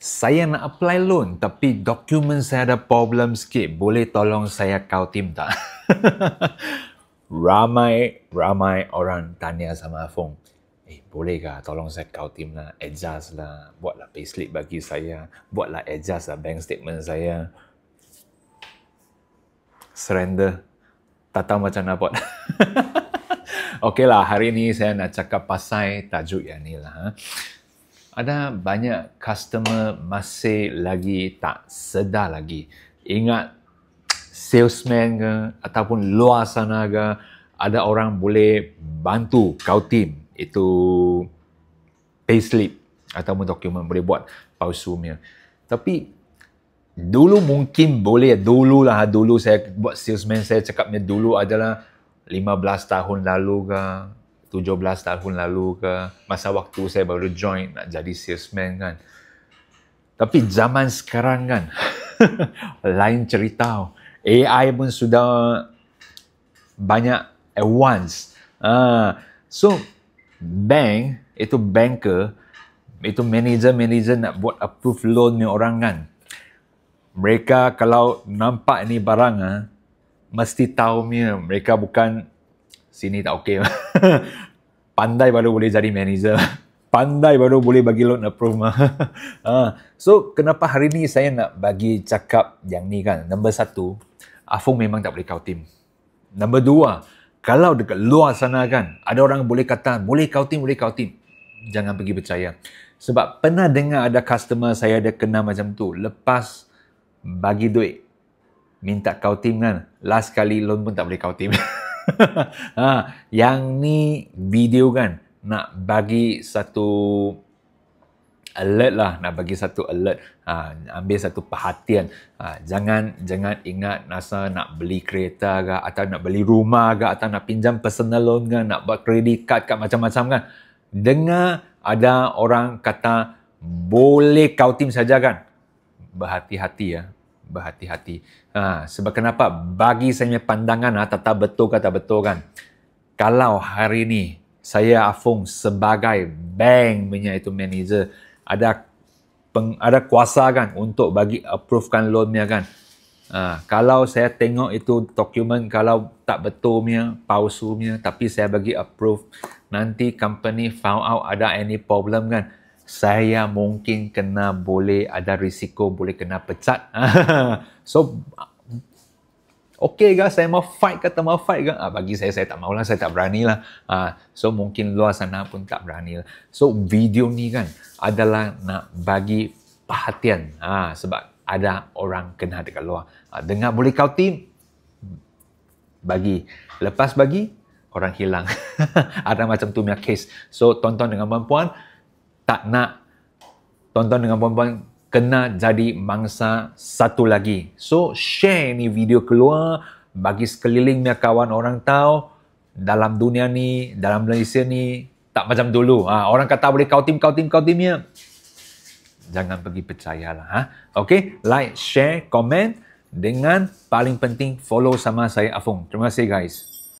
Saya nak apply loan tapi dokumen saya ada problem sikit. Boleh tolong saya kau tim tak? ramai orang tanya sama Afong. Boleh ke tolong saya kau tim lah, adjust lah, buatlah payslip bagi saya, buatlah adjust lah bank statement saya. Surrender. Tak tahu macam nak buat. Okeylah, hari ni saya nak cakap pasal tajuk yang ni lah. Ada banyak customer masih lagi tak sedar lagi. Ingat salesman ke ataupun luar sana ke, ada orang boleh bantu kau tim itu payslip ataupun dokumen boleh buat palsunya. Tapi dulu mungkin boleh, dulu saya buat salesman, saya cakapnya dulu adalah 15 tahun lalu ke 17 tahun lalu ke, masa waktu saya baru join nak jadi salesman kan. Tapi zaman sekarang kan lain cerita. AI pun sudah banyak advance. So bank, itu banker, itu manager nak buat approve loan ni orang kan. Mereka kalau nampak ni barang mesti tahu mereka bukan sini tak okey. Pandai baru boleh jadi manager. Pandai baru boleh bagi loan approve. So, kenapa hari ni saya nak bagi cakap yang ni kan? Nombor satu, Afong memang tak boleh kau tim. Nombor dua, kalau dekat luar sana kan, ada orang boleh kata, boleh kau tim. Jangan pergi percaya. Sebab pernah dengar ada customer saya ada kena macam tu. Lepas bagi duit, minta kau tim kan, last kali loan pun tak boleh kau tim. Yang ni video kan nak bagi satu alert lah, ambil satu perhatian. Jangan ingat rasa nak beli kereta ke, atau nak beli rumah ke, atau nak pinjam personal loan ke, nak buat credit card ke, macam-macam kan. Dengar ada orang kata boleh kau tim saja kan, berhati-hati ya. Sebab kenapa? Bagi saya pandangan, tak betul kata betul kan. Kalau hari ni saya Afong sebagai bank punya itu manager, ada kuasa kan untuk bagi approvekan loannya kan. Kalau saya tengok itu dokumen kalau tak betul punya, palsu punya, tapi saya bagi approve, nanti company found out ada any problem kan, saya mungkin boleh ada risiko boleh kena pecat. So, okey ke saya mau fight ke tak mau fight ke? Bagi saya tak maulah, saya tak berani lah. So, mungkin luar sana pun tak berani lah. So, video ni kan adalah nak bagi perhatian. Sebab ada orang kena dekat luar. Dengar boleh kau tim, bagi. Lepas bagi, orang hilang. Ada macam tu punya case. So, tonton dengan perempuan, tak nak tonton dengan perempuan kena jadi mangsa satu lagi. So, share ni video keluar, bagi sekeliling punya kawan orang tahu, dalam dunia ni, dalam Malaysia ni, tak macam dulu. Orang kata boleh kau tim ya. Jangan pergi percayalah. Okay, like, share, komen, dengan paling penting follow sama saya Afong. Terima kasih guys.